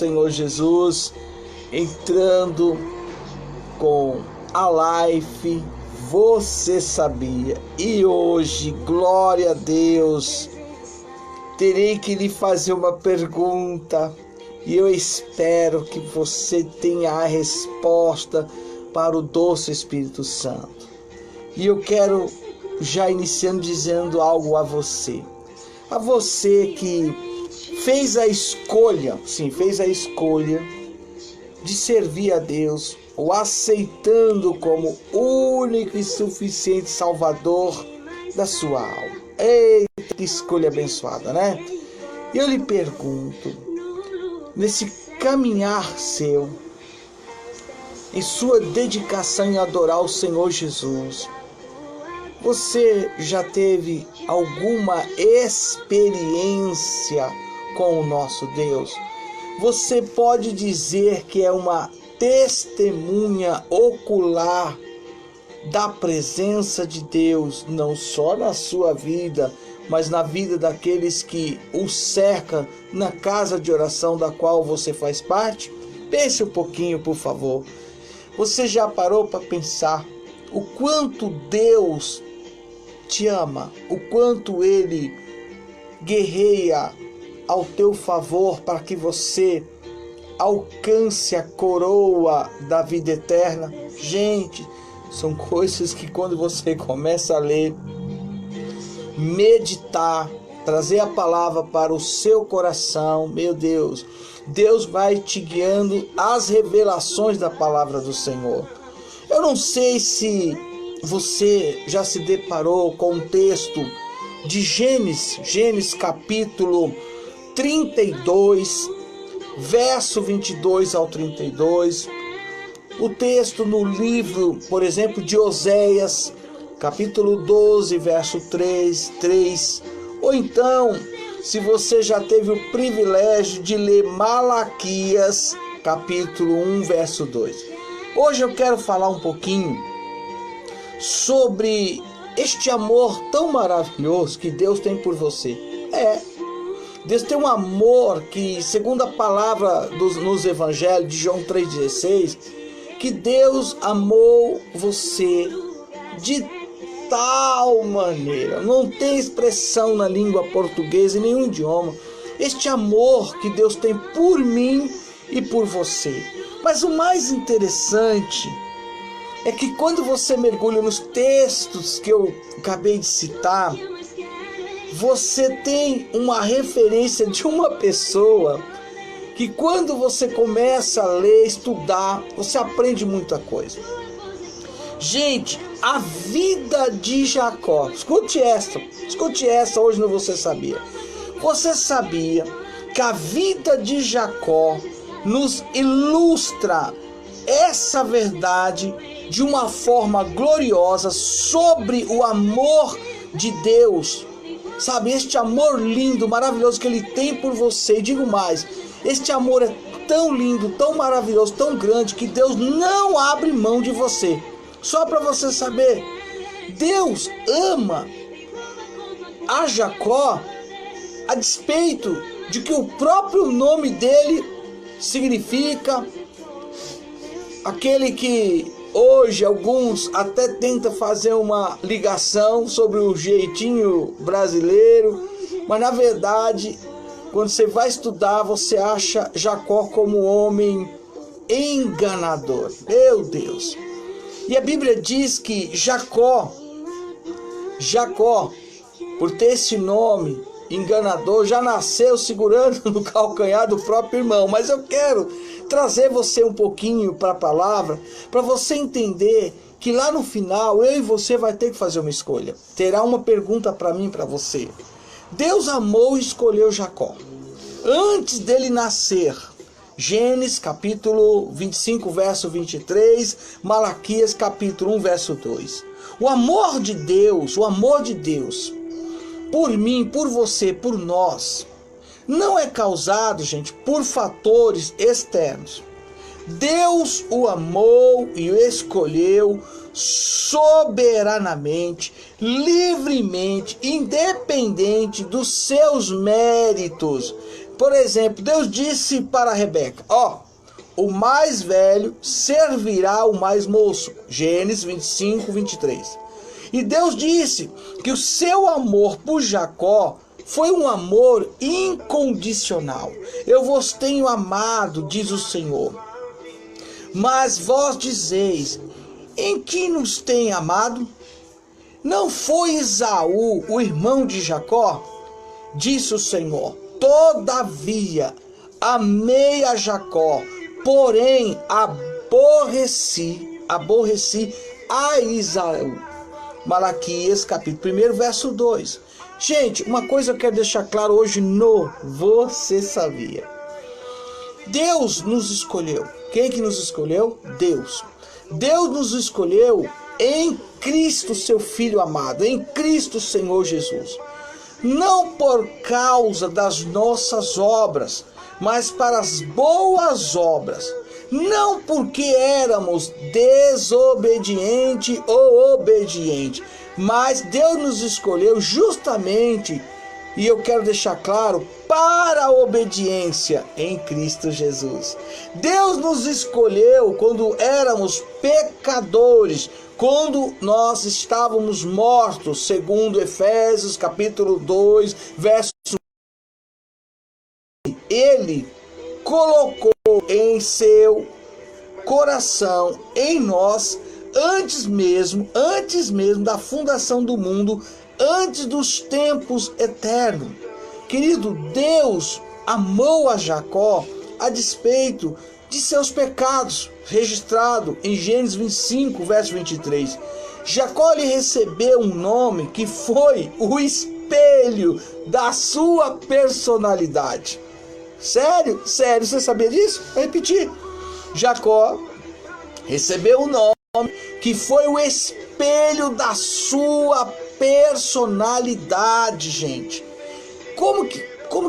Senhor Jesus, entrando com a live Você Sabia. E hoje, glória a Deus, terei que lhe fazer uma pergunta e eu espero que você tenha a resposta para o doce Espírito Santo. E eu quero já iniciando dizendo algo a você que fez a escolha de servir a Deus, o aceitando como único e suficiente Salvador da sua alma. Eita, que escolha abençoada, né? E eu lhe pergunto, nesse caminhar seu, em sua dedicação em adorar o Senhor Jesus, você já teve alguma experiência com o nosso Deus? Você pode dizer que é uma testemunha ocular da presença de Deus, não só na sua vida, mas na vida daqueles que o cercam na casa de oração da qual você faz parte? Pense um pouquinho, por favor. Você já parou para pensar o quanto Deus te ama, o quanto Ele guerreia ao teu favor para que você alcance a coroa da vida eterna? Gente, são coisas que quando você começa a ler, meditar, trazer a palavra para o seu coração, meu Deus, Deus vai te guiando às revelações da palavra do Senhor. Eu não sei se você já se deparou com um texto de Gênesis capítulo 32, verso 22 ao 32. O texto no livro, por exemplo, de Oséias, capítulo 12, verso 3. Ou então, se você já teve o privilégio de ler Malaquias, capítulo 1, verso 2. Hoje eu quero falar um pouquinho sobre este amor tão maravilhoso que Deus tem por você. Deus tem um amor que, segundo a palavra nos evangelhos de João 3,16, que Deus amou você de tal maneira, não tem expressão na língua portuguesa, em nenhum idioma, este amor que Deus tem por mim e por você. Mas o mais interessante é que quando você mergulha nos textos que eu acabei de citar, você tem uma referência de uma pessoa que quando você começa a ler, estudar, você aprende muita coisa. Gente, a vida de Jacó, escute essa hoje no Você Sabia. Você sabia que a vida de Jacó nos ilustra essa verdade de uma forma gloriosa sobre o amor de Deus? Sabe, este amor lindo, maravilhoso que Ele tem por você. E digo mais, este amor é tão lindo, tão maravilhoso, tão grande, que Deus não abre mão de você. Só para você saber, Deus ama a Jacó a despeito de que o próprio nome dele significa, aquele que hoje alguns até tentam fazer uma ligação sobre o jeitinho brasileiro, mas na verdade, quando você vai estudar, você acha Jacó como um homem enganador. Meu Deus! E a Bíblia diz que Jacó, por ter esse nome enganador, já nasceu segurando no calcanhar do próprio irmão. Mas eu quero trazer você um pouquinho para a palavra, para você entender que lá no final, eu e você vai ter que fazer uma escolha. Terá uma pergunta para mim e para você. Deus amou e escolheu Jacó antes dele nascer. Gênesis capítulo 25, verso 23, Malaquias capítulo 1, verso 2. O amor de Deus, por mim, por você, por nós, não é causado, gente, por fatores externos. Deus o amou e o escolheu soberanamente, livremente, independente dos seus méritos. Por exemplo, Deus disse para Rebeca, ó, o mais velho servirá o mais moço. Gênesis 25, 23. E Deus disse que o seu amor por Jacó foi um amor incondicional. Eu vos tenho amado, diz o Senhor. Mas vós dizeis, em que nos tem amado? Não foi Esaú, o irmão de Jacó? Disse o Senhor, todavia amei a Jacó, porém aborreci a Esaú. Malaquias capítulo 1, verso 2. Gente, uma coisa eu quero deixar claro hoje no Você Sabia. Deus nos escolheu. Quem que nos escolheu? Deus. Deus nos escolheu em Cristo, seu Filho amado, em Cristo, Senhor Jesus. Não por causa das nossas obras, mas para as boas obras. Não porque éramos desobedientes ou obedientes, mas Deus nos escolheu justamente, e eu quero deixar claro, para a obediência em Cristo Jesus. Deus nos escolheu quando éramos pecadores, quando nós estávamos mortos, segundo Efésios capítulo 2, verso 1. Ele colocou em seu coração, em nós, antes mesmo da fundação do mundo, antes dos tempos eternos. Querido, Deus amou a Jacó a despeito de seus pecados, registrado em Gênesis 25, verso 23. Jacó lhe recebeu um nome que foi o espelho da sua personalidade. Sério, você sabia disso? Vou repetir. Jacó recebeu um nome que foi o espelho da sua personalidade, gente. Como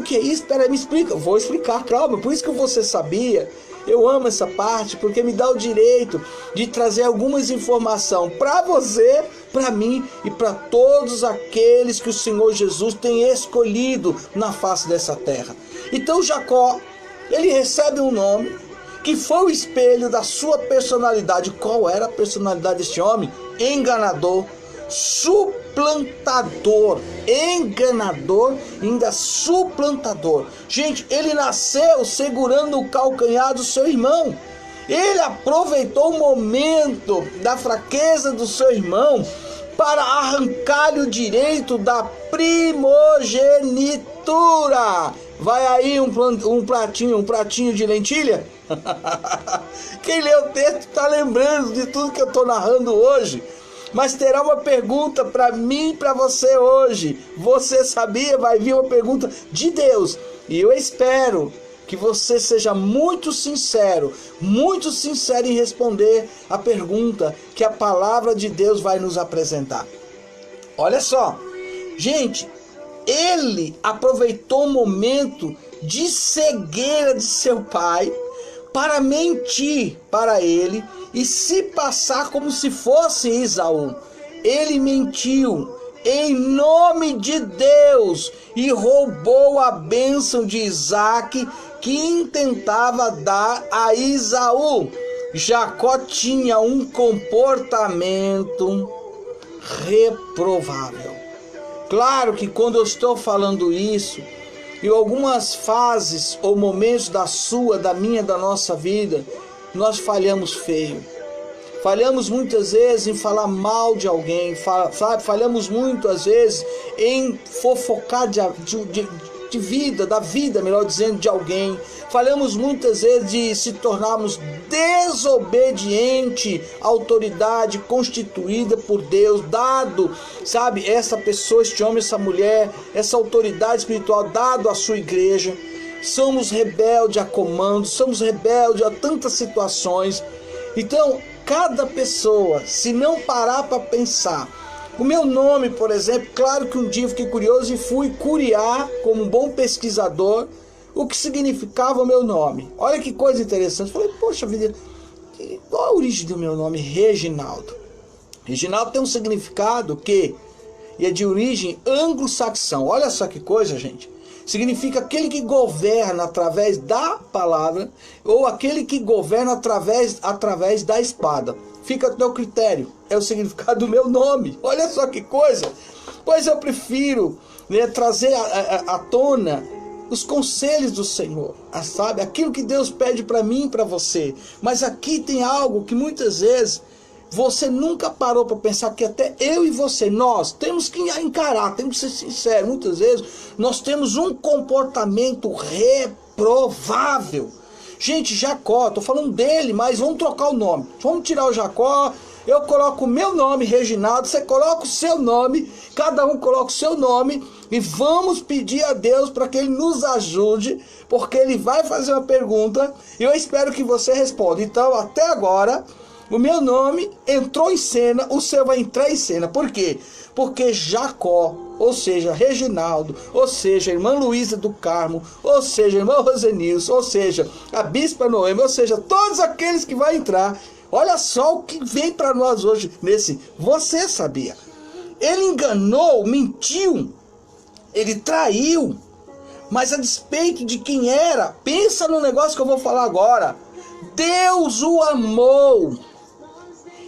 que é isso? Peraí, me explica. Vou explicar, calma. Por isso que Você Sabia. Eu amo essa parte, porque me dá o direito de trazer algumas informações para você, para mim e para todos aqueles que o Senhor Jesus tem escolhido na face dessa terra. Então Jacó, ele recebe um nome que foi o espelho da sua personalidade. Qual era a personalidade deste homem? Enganador, suplantador, enganador, ainda suplantador. Gente, ele nasceu segurando o calcanhar do seu irmão. Ele aproveitou o momento da fraqueza do seu irmão para arrancar-lhe o direito da primogenitura. Vai aí um pratinho de lentilha? Quem lê o texto está lembrando de tudo que eu estou narrando hoje. Mas terá uma pergunta para mim e para você hoje. Você sabia? Vai vir uma pergunta de Deus. E eu espero que você seja muito sincero em responder a pergunta que a palavra de Deus vai nos apresentar. Olha só, gente, ele aproveitou o momento de cegueira de seu pai para mentir para ele e se passar como se fosse Esaú. Ele mentiu em nome de Deus e roubou a bênção de Isaac que intentava dar a Esaú. Jacó tinha um comportamento reprovável. Claro que quando eu estou falando isso, em algumas fases ou momentos da minha, da nossa vida, nós falhamos feio. Falhamos muitas vezes em falar mal de alguém, falhamos muitas vezes em fofocar de vida, da vida, melhor dizendo, de alguém. Falhamos muitas vezes de se tornarmos desobediente à autoridade constituída por Deus, dado, sabe, essa pessoa, este homem, essa mulher, essa autoridade espiritual, dado à sua igreja. Somos rebeldes a comandos, somos rebeldes a tantas situações. Então, cada pessoa, se não parar para pensar, o meu nome, por exemplo, claro que um dia eu fiquei curioso e fui curiar, como um bom pesquisador, o que significava o meu nome. Olha que coisa interessante. Falei, poxa vida, qual a origem do meu nome? Reginaldo. Reginaldo tem um significado que é de origem anglo-saxão. Olha só que coisa, gente. significa aquele que governa através da palavra ou aquele que governa através da espada. Fica a teu critério, é o significado do meu nome. Olha só que coisa. Pois eu prefiro, né, trazer à tona os conselhos do Senhor, sabe? Aquilo que Deus pede para mim e para você. Mas aqui tem algo que muitas vezes você nunca parou para pensar, que até eu e você, nós temos que encarar, temos que ser sinceros. Muitas vezes nós temos um comportamento reprovável. Gente, Jacó, estou falando dele, mas vamos trocar o nome. Vamos tirar o Jacó, eu coloco o meu nome, Reginaldo, você coloca o seu nome, cada um coloca o seu nome, e vamos pedir a Deus para que Ele nos ajude, porque Ele vai fazer uma pergunta, e eu espero que você responda. Então, até agora, o meu nome entrou em cena, o seu vai entrar em cena. Por quê? Porque Jacó, ou seja, Reginaldo, ou seja, a irmã Luísa do Carmo, ou seja, a irmã Rosenilson, ou seja, a bispa Noemi, ou seja, todos aqueles que vão entrar, olha só o que vem para nós hoje nesse Você Sabia? Ele enganou, mentiu, ele traiu, mas a despeito de quem era, pensa no negócio que eu vou falar agora, Deus o amou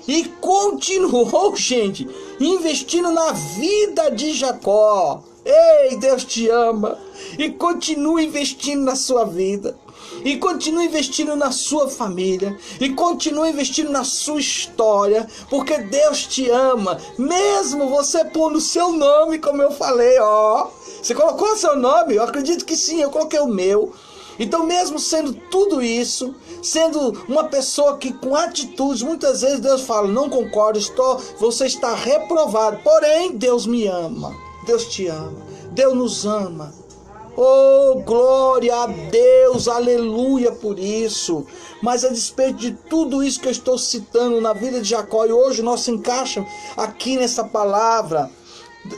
e continuou, gente, investindo na vida de Jacó. Ei, Deus te ama e continua investindo na sua vida, e continua investindo na sua família, e continua investindo na sua história, porque Deus te ama, mesmo você pondo o seu nome, como eu falei, ó. Você colocou o seu nome? Eu acredito que sim, eu coloquei o meu. Então, mesmo sendo tudo isso, sendo uma pessoa que com atitudes, muitas vezes Deus fala, não concordo, você está reprovado, porém Deus me ama, Deus te ama, Deus nos ama. Oh, glória a Deus, aleluia por isso. Mas a despeito de tudo isso que eu estou citando na vida de Jacó, e hoje nós se encaixa aqui nessa palavra,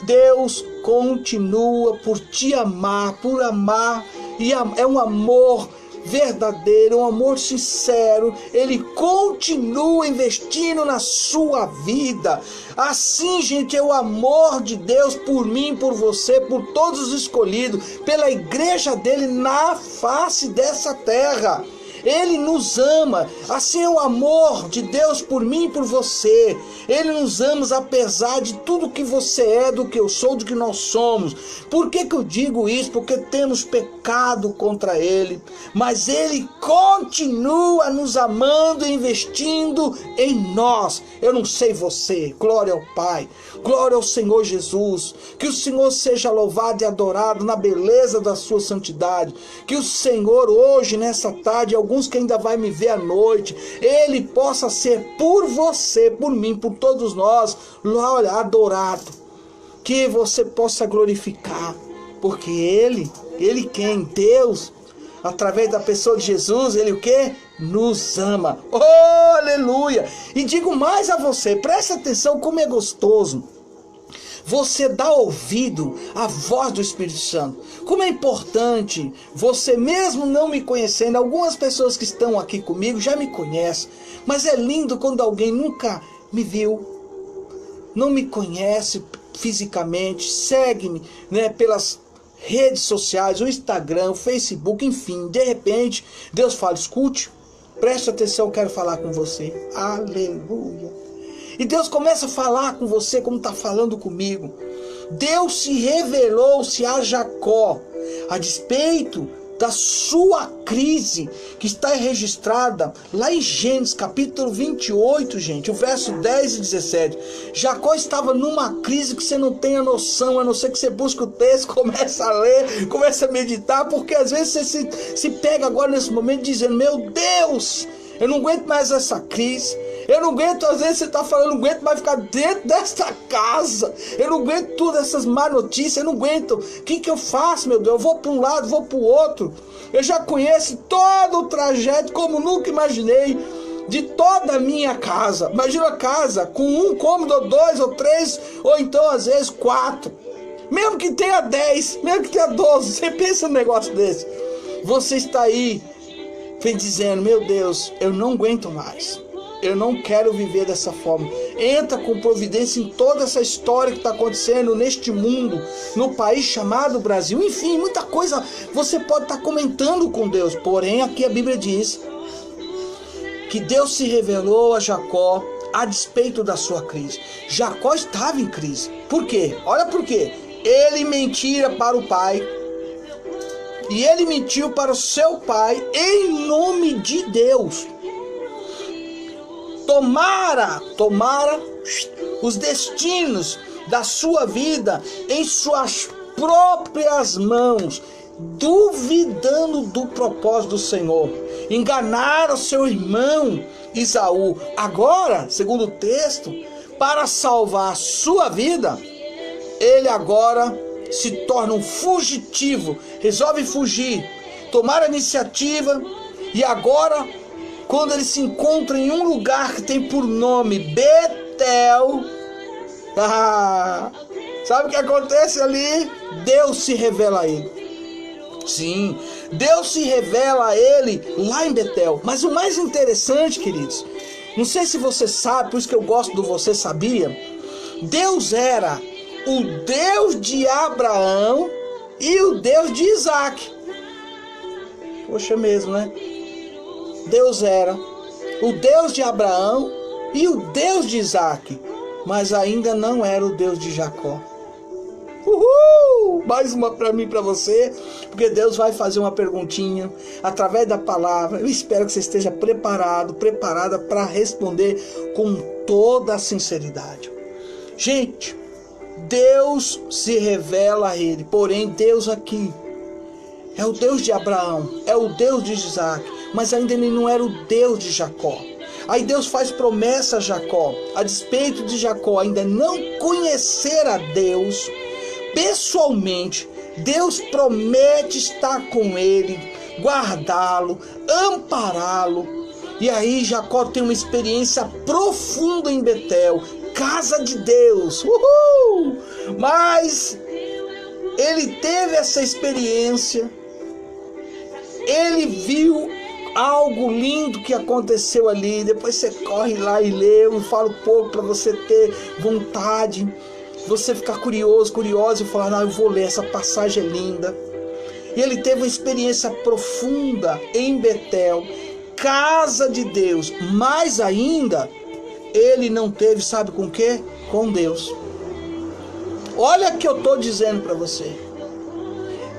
Deus continua por te amar, por amar, e é um amor verdadeiro, um amor sincero. Ele continua investindo na sua vida. Assim, gente, é o amor de Deus por mim, por você, por todos os escolhidos, pela igreja dele na face dessa terra. Ele nos ama, assim é o amor de Deus por mim e por você. Ele nos ama apesar de tudo que você é, do que eu sou, do que nós somos. Por que eu digo isso? Porque temos pecado contra Ele, mas Ele continua nos amando e investindo em nós. Eu não sei você, glória ao Pai, glória ao Senhor Jesus. Que o Senhor seja louvado e adorado na beleza da sua santidade. Que o Senhor hoje, nessa tarde, alguns que ainda vai me ver à noite, Ele possa ser por você, por mim, por todos nós, olha, adorado. Que você possa glorificar, porque Ele quem? Deus, através da pessoa de Jesus, Ele o quê? Nos ama. Oh, aleluia! E digo mais a você, preste atenção como é gostoso você dá ouvido à voz do Espírito Santo. Como é importante, você mesmo não me conhecendo, algumas pessoas que estão aqui comigo já me conhecem, mas é lindo quando alguém nunca me viu, não me conhece fisicamente, segue-me, né, pelas redes sociais, o Instagram, o Facebook, enfim, de repente, Deus fala, escute, preste atenção, eu quero falar com você. Aleluia! E Deus começa a falar com você como está falando comigo. Deus se revelou-se a Jacó, a despeito da sua crise, que está registrada lá em Gênesis capítulo 28, gente, o verso 10 e 17. Jacó estava numa crise que você não tem a noção, a não ser que você busque o texto, começa a ler, começa a meditar, porque às vezes você se pega agora nesse momento dizendo, meu Deus, eu não aguento mais essa crise. Eu não aguento, às vezes você está falando, eu não aguento mais ficar dentro desta casa. Eu não aguento todas essas má notícias, eu não aguento. O que eu faço, meu Deus? Eu vou para um lado, vou para o outro. Eu já conheço todo o trajeto, como nunca imaginei, de toda a minha casa. Imagina a casa com um cômodo, ou dois, ou três, ou então às vezes 4. Mesmo que tenha 10, mesmo que tenha 12, você pensa num negócio desse. Você está aí, vem dizendo, meu Deus, eu não aguento mais. eu não quero viver dessa forma. Entra com providência em toda essa história que está acontecendo neste mundo, no país chamado Brasil. Enfim, muita coisa você pode estar comentando com Deus. Porém, aqui a Bíblia diz que Deus se revelou a Jacó a despeito da sua crise. Jacó estava em crise. Por quê? Olha por quê. Ele mentira para o pai. E ele mentiu para o seu pai em nome de Deus. Tomara os destinos da sua vida em suas próprias mãos, duvidando do propósito do Senhor. Enganaram seu irmão Esaú. Agora, segundo o texto, para salvar a sua vida, ele agora se torna um fugitivo, resolve fugir, tomar a iniciativa, e agora, quando ele se encontra em um lugar que tem por nome Betel, sabe o que acontece ali? Deus se revela a ele. Sim, Deus se revela a ele lá em Betel. Mas o mais interessante, queridos, não sei se você sabe, por isso que eu gosto do Você Sabia, Deus era o Deus de Abraão e o Deus de Isaac. Poxa, mesmo, né? Deus era o Deus de Abraão e o Deus de Isaac, mas ainda não era o Deus de Jacó. Uhul! Mais uma para mim e para você, porque Deus vai fazer uma perguntinha através da palavra. Eu espero que você esteja preparada para responder com toda a sinceridade. Gente, Deus se revela a ele, porém Deus aqui é o Deus de Abraão, é o Deus de Isaac, mas ainda ele não era o Deus de Jacó. Aí Deus faz promessa a Jacó, a despeito de Jacó ainda não conhecer a Deus pessoalmente. Deus promete estar com ele, guardá-lo, ampará-lo. E aí Jacó tem uma experiência profunda em Betel, casa de Deus. Uhul! Mas ele teve essa experiência, ele viu algo lindo que aconteceu ali. Depois você corre lá e lê, eu falo um pouco para você ter vontade, você ficar curiosa e falar, eu vou ler, essa passagem é linda. E ele teve uma experiência profunda em Betel, casa de Deus, mas ainda ele não teve, sabe com o quê? Com Deus. Olha o que eu estou dizendo para você.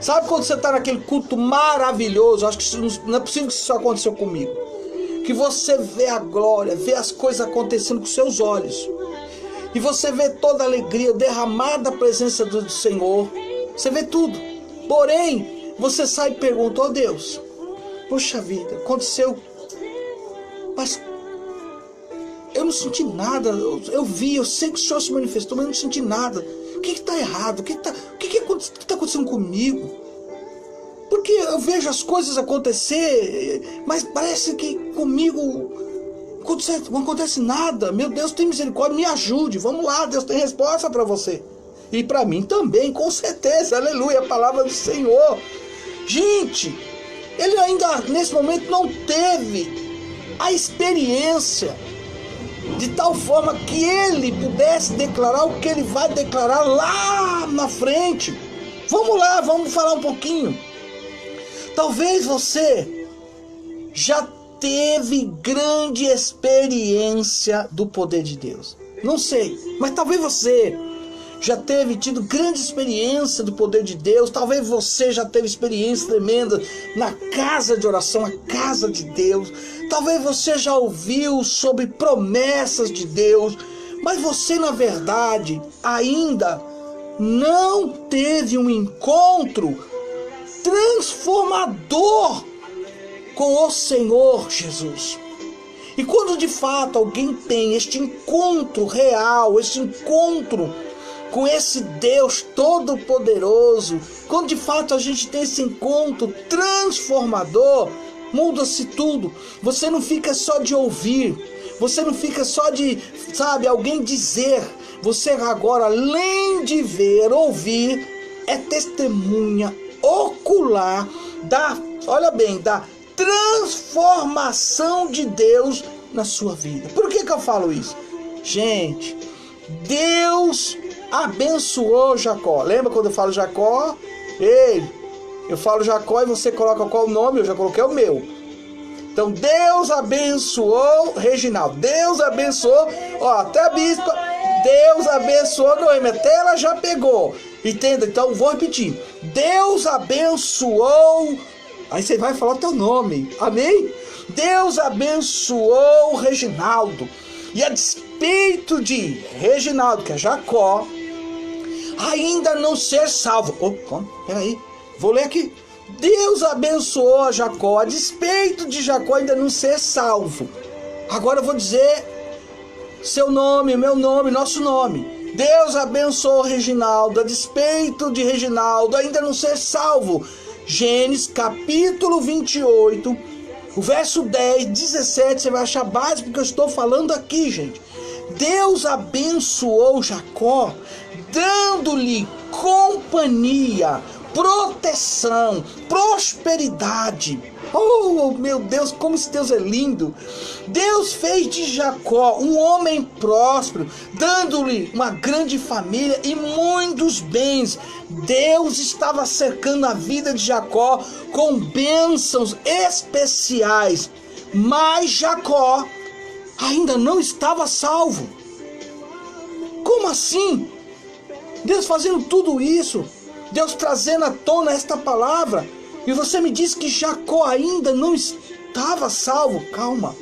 Sabe quando você está naquele culto maravilhoso? Acho que não é possível que isso aconteceu comigo. Que você vê a glória, vê as coisas acontecendo com seus olhos. E você vê toda a alegria derramada da presença do Senhor. Você vê tudo. Porém, você sai e pergunta, Deus, poxa vida, aconteceu. Mas eu não senti nada. Eu vi, eu sei que o Senhor se manifestou, mas eu não senti nada. O que está errado? O que está acontecendo comigo? Porque eu vejo as coisas acontecer, mas parece que comigo não acontece nada. Meu Deus, tem misericórdia, me ajude. Vamos lá, Deus tem resposta para você. E para mim também, com certeza. Aleluia, a palavra do Senhor. Gente, ele ainda nesse momento não teve a experiência de tal forma que ele pudesse declarar o que ele vai declarar lá na frente. Vamos lá, vamos falar um pouquinho. Talvez você já teve grande experiência do poder de Deus. Não sei, mas talvez você já teve tido grande experiência do poder de Deus. Talvez você já teve experiência tremenda na casa de oração, a casa de Deus. Talvez você já ouviu sobre promessas de Deus, mas você na verdade ainda não teve um encontro transformador com o Senhor Jesus. E quando de fato alguém tem este encontro real, este encontro com esse Deus todo-poderoso, quando de fato a gente tem esse encontro transformador, muda-se tudo. Você não fica só de ouvir, você não fica só de, alguém dizer. Você agora, além de ver, ouvir, é testemunha ocular da transformação de Deus na sua vida. Por que eu falo isso? Gente, Deus abençoou Jacó. Lembra quando eu falo Jacó? Ei, eu falo Jacó e você coloca qual o nome? Eu já coloquei o meu. Então Deus abençoou Reginaldo. Deus abençoou, ó, até a bispa. Deus abençoou Noemi. Até ela já pegou. Entenda? Então vou repetir. Deus abençoou. Aí você vai falar o teu nome. Amém? Deus abençoou Reginaldo. E a despeito de Reginaldo, que é Jacó, ainda não ser salvo. Oh, peraí, vou ler aqui. Deus abençoou a Jacó, a despeito de Jacó ainda não ser salvo. Agora eu vou dizer seu nome, meu nome, nosso nome. Deus abençoou Reginaldo, a despeito de Reginaldo ainda não ser salvo. Gênesis capítulo 28, o verso 10, 17, você vai achar básico que eu estou falando aqui, gente. Deus abençoou Jacó, dando-lhe companhia, proteção, prosperidade. Oh, meu Deus, como esse Deus é lindo. Deus fez de Jacó um homem próspero, dando-lhe uma grande família e muitos bens. Deus estava cercando a vida de Jacó com bênçãos especiais, mas Jacó ainda não estava salvo. Como assim? Deus fazendo tudo isso, Deus trazendo à tona esta palavra, e você me diz que Jacó ainda não estava salvo. Calma,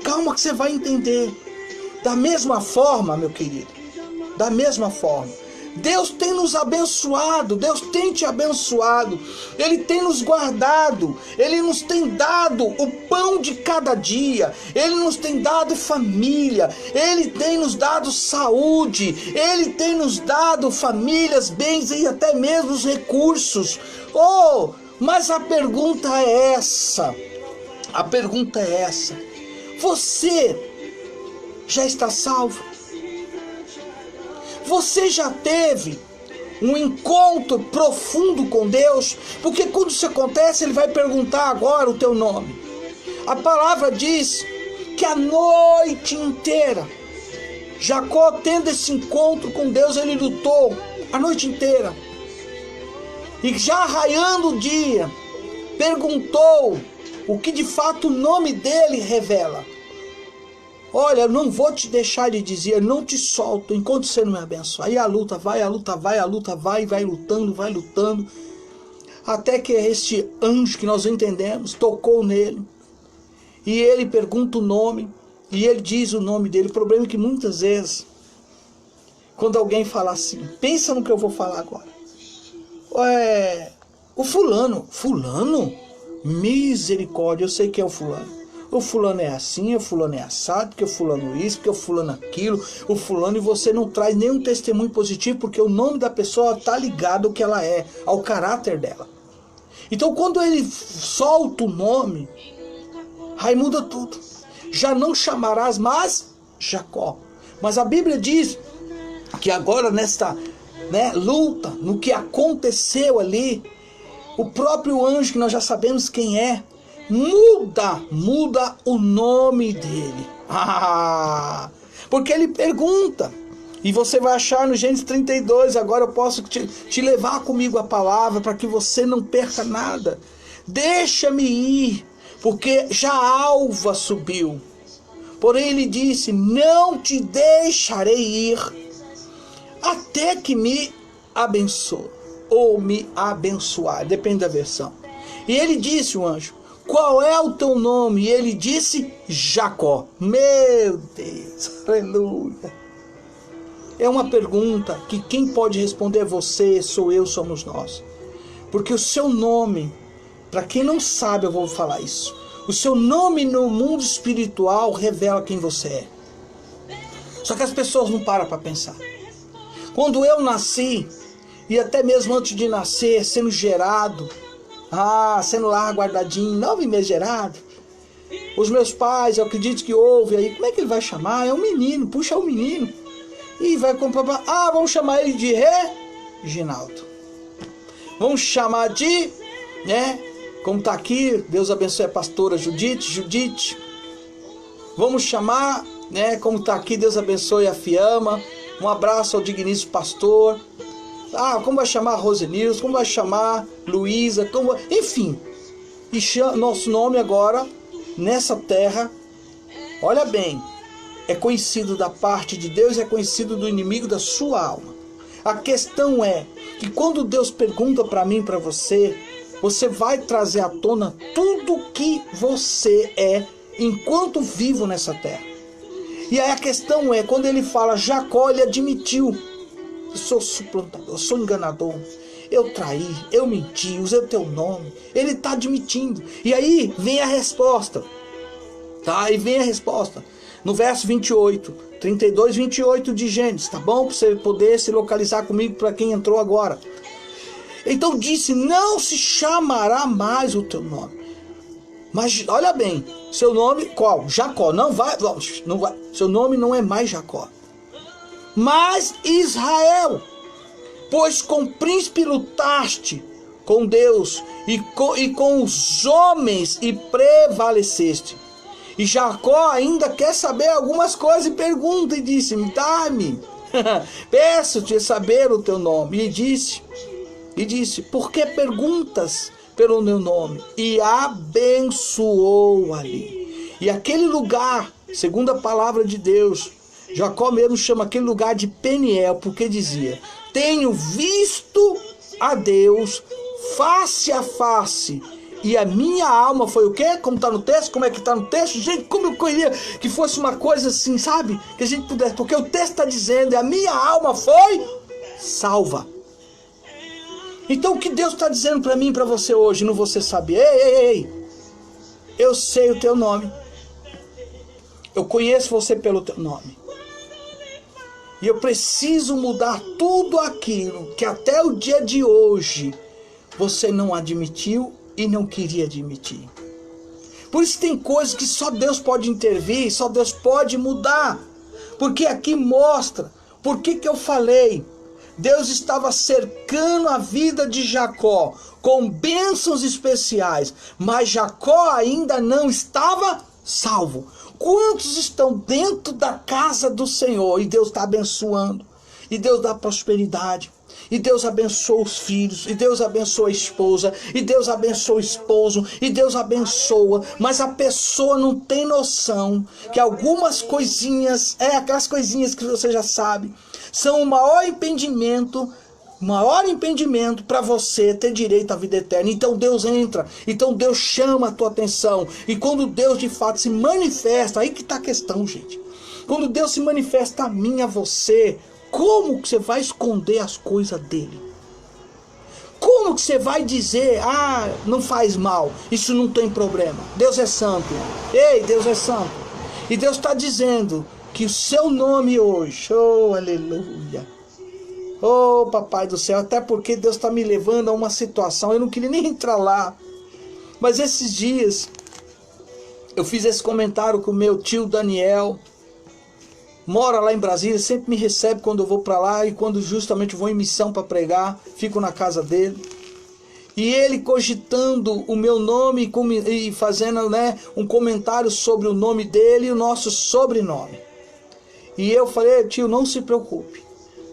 calma que você vai entender. Da mesma forma, meu querido, da mesma forma, Deus tem nos abençoado, Deus tem te abençoado, Ele tem nos guardado, Ele nos tem dado o pão de cada dia, Ele nos tem dado família, Ele tem nos dado saúde, Ele tem nos dado famílias, bens e até mesmo os recursos. Oh, mas a pergunta é essa, você já está salvo? Você já teve um encontro profundo com Deus? Porque quando isso acontece, Ele vai perguntar agora o teu nome. A palavra diz que a noite inteira, Jacó tendo esse encontro com Deus, ele lutou a noite inteira. E já raiando o dia, perguntou o que de fato o nome dele revela. Olha, eu não vou te deixar de dizer, eu não te solto enquanto você não me abençoar. Aí a luta vai, vai lutando, até que este anjo que nós entendemos tocou nele. E ele pergunta o nome, e ele diz o nome dele. O problema é que muitas vezes, quando alguém fala assim, pensa no que eu vou falar agora. O fulano, misericórdia, eu sei que é o fulano. O fulano é assim, o fulano é assado, porque o fulano isso, porque o fulano aquilo, o fulano, e você não traz nenhum testemunho positivo, porque o nome da pessoa está ligado ao que ela é, ao caráter dela. Então quando ele solta o nome, aí muda tudo. Já não chamarás mais Jacó. Mas a Bíblia diz que agora nesta luta, no que aconteceu ali, o próprio anjo, que nós já sabemos quem é, muda o nome dele. Porque ele pergunta, e você vai achar no Gênesis 32, agora eu posso te levar comigo a palavra, para que você não perca nada. Deixa-me ir, porque já a alva subiu. Porém ele disse, não te deixarei ir, até que me abençoe, ou me abençoar, depende da versão. E ele disse, o anjo, qual é o teu nome? E ele disse, Jacó. Meu Deus, aleluia. É uma pergunta que quem pode responder é você, sou eu, somos nós. Porque o seu nome, para quem não sabe, eu vou falar isso. O seu nome no mundo espiritual revela quem você é. Só que as pessoas não param para pensar. Quando eu nasci, e até mesmo antes de nascer, sendo gerado, sendo lá guardadinho, 9 meses gerado, os meus pais, eu acredito que houve aí, como é que ele vai chamar? É um menino, puxa o menino, e vai comprar, vamos chamar ele de Reginaldo. Vamos chamar de, como está aqui, Deus abençoe a pastora Judite. Vamos chamar, né, como está aqui, Deus abençoe a Fiamma. Um abraço ao digníssimo pastor. Como vai chamar a Rosenils? Como vai chamar Luísa? Enfim. E nosso nome agora, nessa terra, olha bem, é conhecido da parte de Deus, é conhecido do inimigo da sua alma. A questão é que quando Deus pergunta para mim, para você, você vai trazer à tona tudo que você é enquanto vivo nessa terra. E aí a questão é, quando ele fala Jacó, ele admitiu: eu sou suplantador, eu sou enganador, eu traí, eu menti, usei o teu nome. Ele está admitindo. E aí vem a resposta. E vem a resposta. No verso 28, 32, 28 de Gênesis, tá bom? Para você poder se localizar comigo, para quem entrou agora. Então disse: não se chamará mais o teu nome. Mas olha bem, seu nome qual? Jacó. Não vai. Seu nome não é mais Jacó, mas Israel. Pois com o príncipe lutaste com Deus e com os homens e prevaleceste. E Jacó ainda quer saber algumas coisas e pergunta e disse: dá-me, peço-te saber o teu nome. E disse: por que perguntas pelo meu nome? E abençoou ali. E aquele lugar, segundo a palavra de Deus, Jacó mesmo chama aquele lugar de Peniel, porque dizia: tenho visto a Deus face a face, e a minha alma foi o quê? Como está no texto? Como é que está no texto? Gente, como eu queria que fosse uma coisa assim, sabe? Que a gente pudesse, porque o texto está dizendo: e a minha alma foi salva. Então o que Deus está dizendo para mim e para você hoje, não você sabe? Ei, eu sei o teu nome. Eu conheço você pelo teu nome. E eu preciso mudar tudo aquilo que até o dia de hoje você não admitiu e não queria admitir. Por isso tem coisas que só Deus pode intervir, só Deus pode mudar. Porque aqui mostra, por que eu falei? Deus estava cercando a vida de Jacó com bênçãos especiais, mas Jacó ainda não estava salvo. Quantos estão dentro da casa do Senhor e Deus está abençoando, e Deus dá prosperidade, e Deus abençoa os filhos, e Deus abençoa a esposa, e Deus abençoa o esposo, e Deus abençoa, mas a pessoa não tem noção que algumas coisinhas, aquelas coisinhas que você já sabe, são o maior impedimento para você ter direito à vida eterna. Então Deus entra, então Deus chama a tua atenção, e quando Deus de fato se manifesta, aí que está a questão, gente. Quando Deus se manifesta a mim, a você, como que você vai esconder as coisas dele? Como que você vai dizer: não faz mal, isso não tem problema, Deus é santo? Ei, Deus é santo. E Deus está dizendo que o seu nome hoje, oh aleluia, oh papai do céu, até porque Deus está me levando a uma situação, eu não queria nem entrar lá, mas esses dias eu fiz esse comentário com o meu tio Daniel, mora lá em Brasília, sempre me recebe quando eu vou para lá, e quando justamente vou em missão para pregar, fico na casa dele. E ele cogitando o meu nome e fazendo, um comentário sobre o nome dele e o nosso sobrenome. E eu falei: tio, não se preocupe,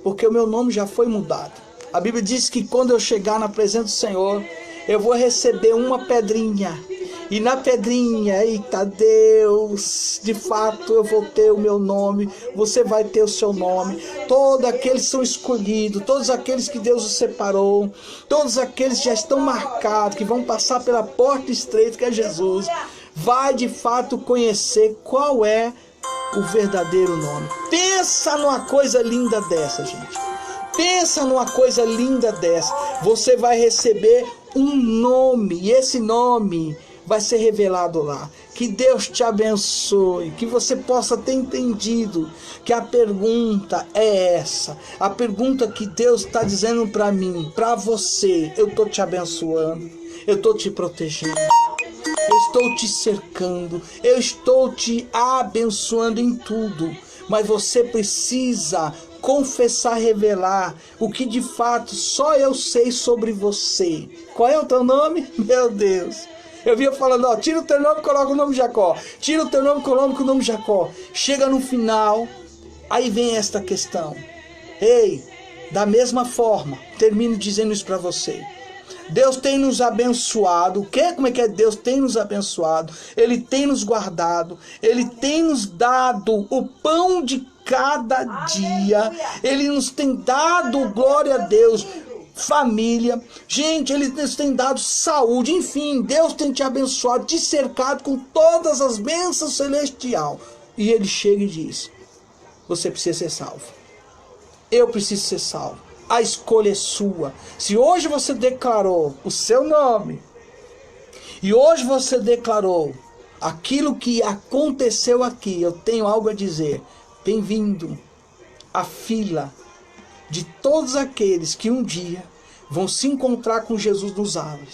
porque o meu nome já foi mudado. A Bíblia diz que quando eu chegar na presença do Senhor, eu vou receber uma pedrinha. E na pedrinha, eita Deus, de fato eu vou ter o meu nome, você vai ter o seu nome. Todos aqueles são escolhidos, todos aqueles que Deus os separou, todos aqueles que já estão marcados, que vão passar pela porta estreita que é Jesus, vai de fato conhecer qual é o verdadeiro nome. Pensa numa coisa linda dessa, gente. Pensa numa coisa linda dessa. Você vai receber um nome, e esse nome vai ser revelado lá. Que Deus te abençoe, que você possa ter entendido que a pergunta é essa. A pergunta que Deus está dizendo para mim, para você: eu estou te abençoando, eu estou te protegendo, eu estou te cercando, eu estou te abençoando em tudo. Mas você precisa confessar, revelar o que de fato só eu sei sobre você. Qual é o teu nome? Meu Deus, Eu vinha falando, ó, tira o teu nome e coloca o nome Jacó. Tira o teu nome e coloca o nome Jacó. Chega no final, aí vem esta questão. Ei, da mesma forma, termino dizendo isso para você. Deus tem nos abençoado. Como é que é? Deus tem nos abençoado. Ele tem nos guardado. Ele tem nos dado o pão de cada dia. Ele nos tem dado, glória a Deus, família. Gente, Ele nos tem dado saúde. Enfim, Deus tem te abençoado, te cercado com todas as bênçãos celestiais. E Ele chega e diz, você precisa ser salvo. Eu preciso ser salvo. A escolha é sua. Se hoje você declarou o seu nome, e hoje você declarou aquilo que aconteceu aqui, eu tenho algo a dizer. Bem-vindo à fila de todos aqueles que um dia vão se encontrar com Jesus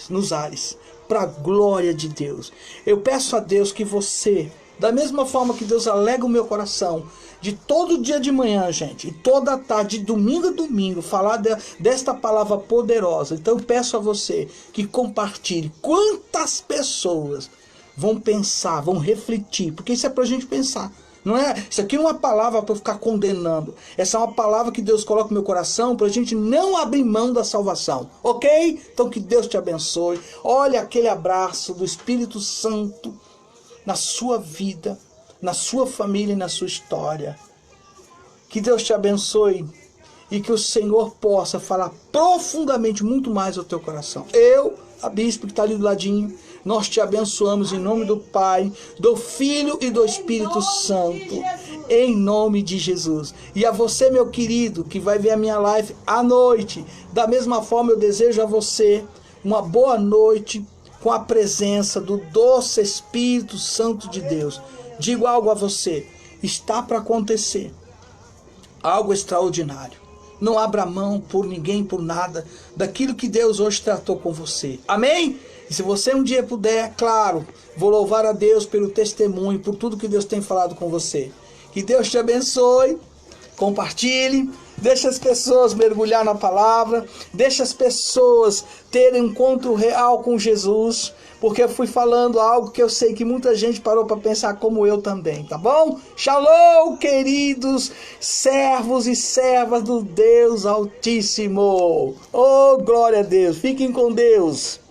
nos ares, para a glória de Deus. Eu peço a Deus que você, da mesma forma que Deus alega o meu coração, de todo dia de manhã, gente, e toda tarde, de domingo a domingo, falar desta palavra poderosa. Então eu peço a você que compartilhe. Quantas pessoas vão pensar, vão refletir, porque isso é para a gente pensar. Não é, isso aqui não é uma palavra para eu ficar condenando. Essa é uma palavra que Deus coloca no meu coração para a gente não abrir mão da salvação. Ok? Então que Deus te abençoe. Olha aquele abraço do Espírito Santo na sua vida, na sua família e na sua história. Que Deus te abençoe e que o Senhor possa falar profundamente muito mais ao teu coração. Eu, a bispo que está ali do ladinho, nós te abençoamos em nome do Pai, do Filho e do Espírito Santo, em nome de Jesus. E a você, meu querido, que vai ver a minha live à noite, da mesma forma eu desejo a você uma boa noite com a presença do doce Espírito Santo de Deus. Digo algo a você, está para acontecer algo extraordinário. Não abra mão por ninguém, por nada, daquilo que Deus hoje tratou com você. Amém? E se você um dia puder, claro, vou louvar a Deus pelo testemunho, por tudo que Deus tem falado com você. Que Deus te abençoe, compartilhe, deixe as pessoas mergulhar na palavra, deixe as pessoas terem um encontro real com Jesus, porque eu fui falando algo que eu sei que muita gente parou para pensar como eu também, tá bom? Shalom, queridos servos e servas do Deus Altíssimo. Oh, glória a Deus. Fiquem com Deus.